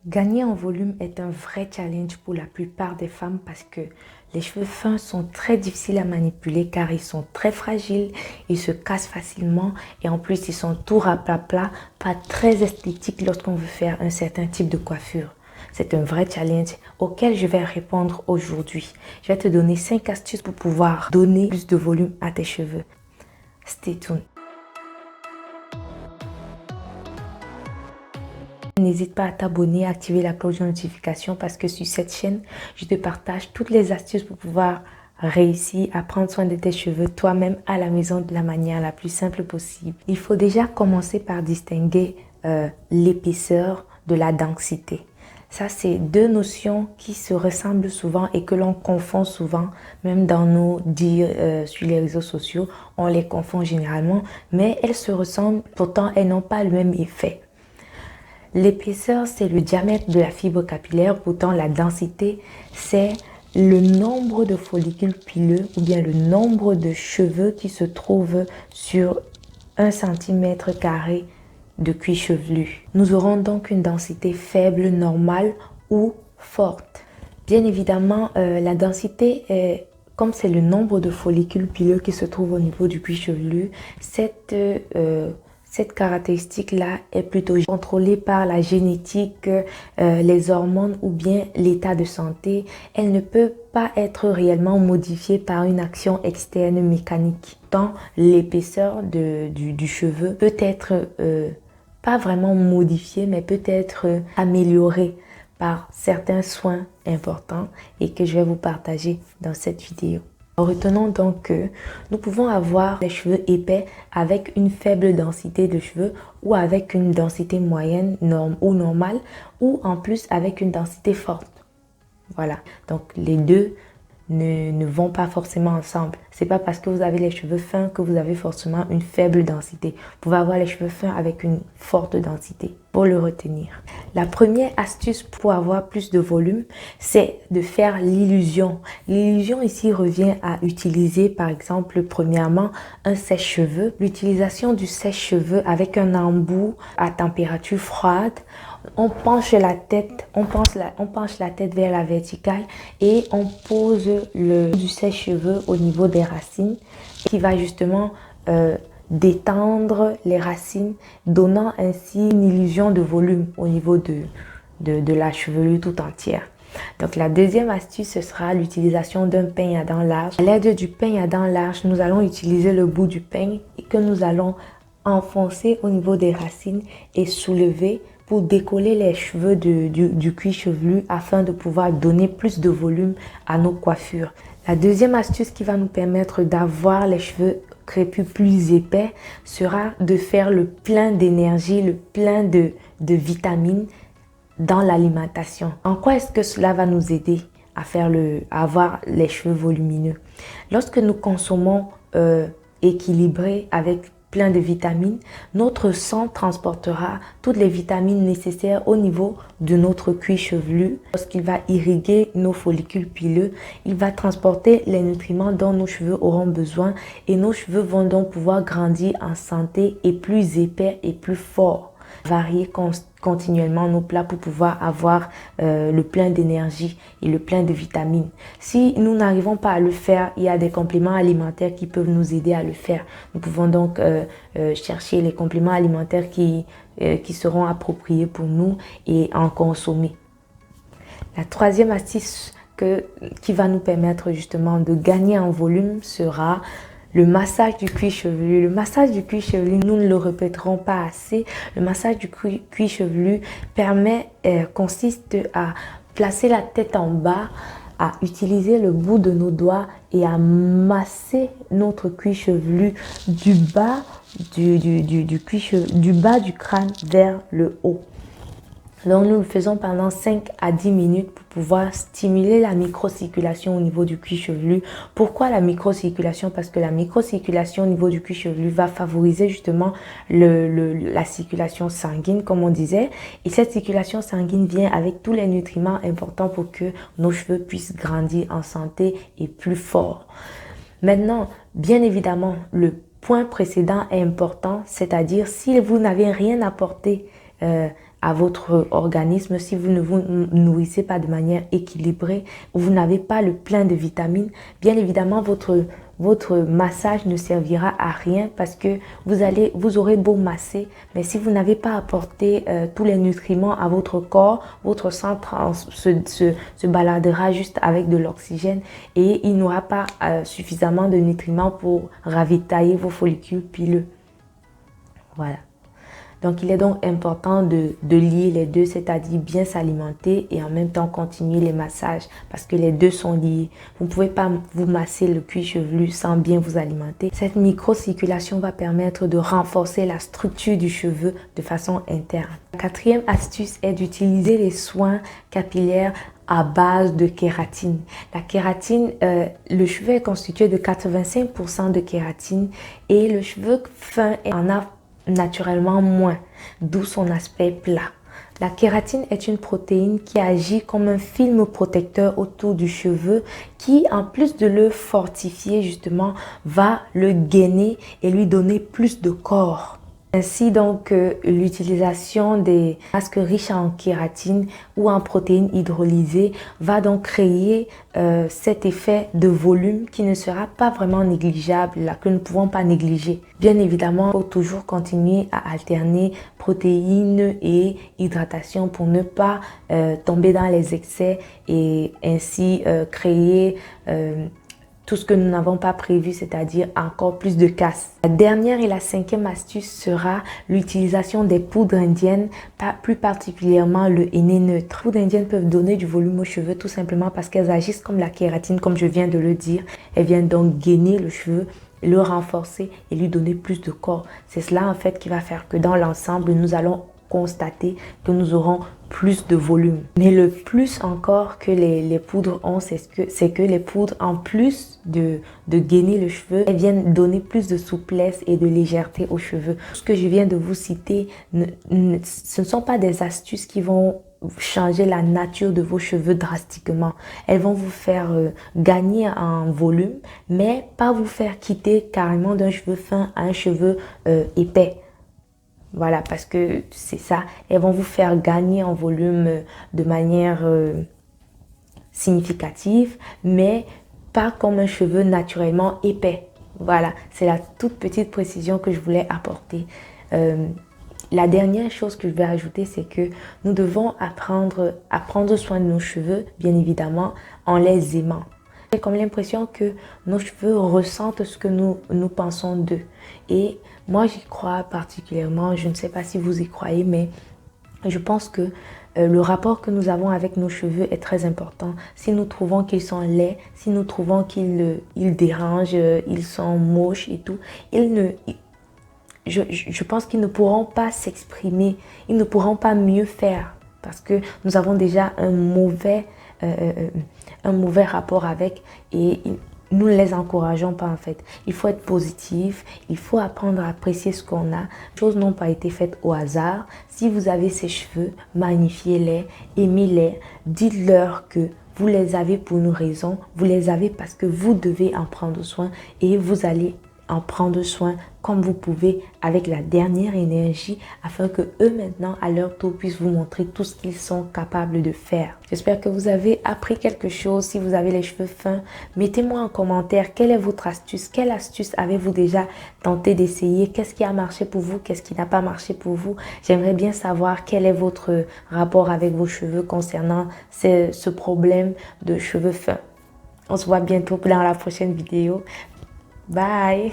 Gagner en volume est un vrai challenge pour la plupart des femmes parce que les cheveux fins sont très difficiles à manipuler car ils sont très fragiles, ils se cassent facilement et en plus ils sont tout raplapla, pas très esthétiques lorsqu'on veut faire un certain type de coiffure. C'est un vrai challenge auquel je vais répondre aujourd'hui. Je vais te donner 5 astuces pour pouvoir donner plus de volume à tes cheveux. Stay tuned. N'hésite pas à t'abonner, à activer la cloche de notification parce que sur cette chaîne, je te partage toutes les astuces pour pouvoir réussir à prendre soin de tes cheveux toi-même à la maison de la manière la plus simple possible. Il faut déjà commencer par distinguer l'épaisseur de la densité. Ça, c'est deux notions qui se ressemblent souvent et que l'on confond souvent, même dans nos dires sur les réseaux sociaux. On les confond généralement, mais elles se ressemblent, pourtant elles n'ont pas le même effet. L'épaisseur, c'est le diamètre de la fibre capillaire, pourtant la densité, c'est le nombre de follicules pileux ou bien le nombre de cheveux qui se trouvent sur 1 cm² de cuir chevelu. Nous aurons donc une densité faible, normale ou forte. Bien évidemment, la densité est, comme c'est le nombre de follicules pileux qui se trouvent au niveau du cuir chevelu, cette caractéristique-là est plutôt contrôlée par la génétique, les hormones ou bien l'état de santé. Elle ne peut pas être réellement modifiée par une action externe mécanique. Tant l'épaisseur du cheveu peut être pas vraiment modifiée, mais peut être améliorée par certains soins importants et que je vais vous partager dans cette vidéo. Retenons donc que nous pouvons avoir les cheveux épais avec une faible densité de cheveux ou avec une densité moyenne ou normale ou en plus avec une densité forte. Voilà, donc les deux ne vont pas forcément ensemble. C'est pas parce que vous avez les cheveux fins que vous avez forcément une faible densité. Vous pouvez avoir les cheveux fins avec une forte densité. Pour le retenir. La première astuce pour avoir plus de volume, c'est de faire l'illusion. L'illusion ici revient à utiliser par exemple premièrement un sèche-cheveux. L'utilisation du sèche-cheveux avec un embout à température froide. On penche la tête, on penche la tête vers la verticale et on pose du sèche-cheveux au niveau des racines qui va justement détendre les racines, donnant ainsi une illusion de volume au niveau de la chevelure tout entière. Donc la deuxième astuce, ce sera l'utilisation d'un peigne à dents large. À l'aide du peigne à dents large, nous allons utiliser le bout du peigne et que nous allons enfoncer au niveau des racines et soulever pour décoller les cheveux du cuir chevelu afin de pouvoir donner plus de volume à nos coiffures. La deuxième astuce qui va nous permettre d'avoir les cheveux crépus plus épais sera de faire le plein d'énergie, le plein de vitamines dans l'alimentation. En quoi est-ce que cela va nous aider à avoir les cheveux volumineux? Lorsque nous consommons équilibré avec plein de vitamines, notre sang transportera toutes les vitamines nécessaires au niveau de notre cuir chevelu. Lorsqu'il va irriguer nos follicules pileux, il va transporter les nutriments dont nos cheveux auront besoin et nos cheveux vont donc pouvoir grandir en santé et plus épais et plus forts. Varier continuellement nos plats pour pouvoir avoir le plein d'énergie et le plein de vitamines. Si nous n'arrivons pas à le faire, il y a des compléments alimentaires qui peuvent nous aider à le faire. Nous pouvons donc chercher les compléments alimentaires qui seront appropriés pour nous et en consommer. La troisième astuce qui va nous permettre justement de gagner en volume sera le massage du cuir chevelu. Le massage du cuir chevelu, nous ne le répéterons pas assez. Le massage du cuir chevelu consiste à placer la tête en bas, à utiliser le bout de nos doigts et à masser notre cuir chevelu du bas du bas du crâne vers le haut. Donc nous le faisons pendant 5 à 10 minutes pour pouvoir stimuler la microcirculation au niveau du cuir chevelu. Pourquoi la microcirculation? Parce que la microcirculation au niveau du cuir chevelu va favoriser justement la circulation sanguine comme on disait. Et cette circulation sanguine vient avec tous les nutriments importants pour que nos cheveux puissent grandir en santé et plus forts. Maintenant, bien évidemment, le point précédent est important, c'est-à-dire si vous n'avez rien apporté à votre organisme, si vous ne vous nourrissez pas de manière équilibrée, vous n'avez pas le plein de vitamines, bien évidemment, votre massage ne servira à rien parce que vous aurez beau masser, mais si vous n'avez pas apporté tous les nutriments à votre corps, votre sang se baladera juste avec de l'oxygène et il n'aura pas suffisamment de nutriments pour ravitailler vos follicules pileux. Voilà. Donc, il est donc important de lier les deux, c'est-à-dire bien s'alimenter et en même temps continuer les massages parce que les deux sont liés. Vous ne pouvez pas vous masser le cuir chevelu sans bien vous alimenter. Cette microcirculation va permettre de renforcer la structure du cheveu de façon interne. La quatrième astuce est d'utiliser les soins capillaires à base de kératine. La kératine, le cheveu est constitué de 85% de kératine et le cheveu fin en a naturellement moins, d'où son aspect plat. La kératine est une protéine qui agit comme un film protecteur autour du cheveu qui, en plus de le fortifier justement, va le gainer et lui donner plus de corps. Ainsi donc, l'utilisation des masques riches en kératine ou en protéines hydrolysées va donc créer cet effet de volume qui ne sera pas vraiment négligeable, là, que nous ne pouvons pas négliger. Bien évidemment, il faut toujours continuer à alterner protéines et hydratation pour ne pas tomber dans les excès et ainsi créer tout ce que nous n'avons pas prévu, c'est-à-dire encore plus de casse. La dernière et la cinquième astuce sera l'utilisation des poudres indiennes, plus particulièrement le henné neutre. Les poudres indiennes peuvent donner du volume aux cheveux tout simplement parce qu'elles agissent comme la kératine, comme je viens de le dire. Elles viennent donc gainer le cheveu, le renforcer et lui donner plus de corps. C'est cela en fait qui va faire que dans l'ensemble, nous allons constater que nous aurons plus de volume. Mais le plus encore que les poudres ont, c'est que les poudres, en plus de gainer le cheveu, elles viennent donner plus de souplesse et de légèreté aux cheveux. Ce que je viens de vous citer, ce ne sont pas des astuces qui vont changer la nature de vos cheveux drastiquement. Elles vont vous faire gagner en volume, mais pas vous faire quitter carrément d'un cheveu fin à un cheveu épais. Voilà, parce que c'est ça, elles vont vous faire gagner en volume de manière significative, mais pas comme un cheveu naturellement épais. Voilà, c'est la toute petite précision que je voulais apporter. La dernière chose que je vais ajouter, c'est que nous devons apprendre à prendre soin de nos cheveux, bien évidemment, en les aimant. J'ai comme l'impression que nos cheveux ressentent ce que nous pensons d'eux. Et moi, j'y crois particulièrement. Je ne sais pas si vous y croyez, mais je pense que le rapport que nous avons avec nos cheveux est très important. Si nous trouvons qu'ils sont laids, si nous trouvons qu'ils dérangent, ils sont moches et tout, je pense qu'ils ne pourront pas s'exprimer. Ils ne pourront pas mieux faire parce que nous avons déjà un mauvais rapport avec et nous ne les encourageons pas en fait. Il faut être positif, il faut apprendre à apprécier ce qu'on a. Les choses n'ont pas été faites au hasard. Si vous avez ces cheveux, magnifiez-les, aimez-les, dites-leur que vous les avez pour une raison, vous les avez parce que vous devez en prendre soin et vous allez en prendre soin comme vous pouvez avec la dernière énergie afin que eux maintenant à leur tour puissent vous montrer tout ce qu'ils sont capables de faire. J'espère que vous avez appris quelque chose. Si vous avez les cheveux fins, mettez-moi en commentaire quelle est votre astuce, quelle astuce avez-vous déjà tenté d'essayer, qu'est-ce qui a marché pour vous, qu'est-ce qui n'a pas marché pour vous. J'aimerais bien savoir quel est votre rapport avec vos cheveux concernant ce problème de cheveux fins. On se voit bientôt dans la prochaine vidéo. Bye.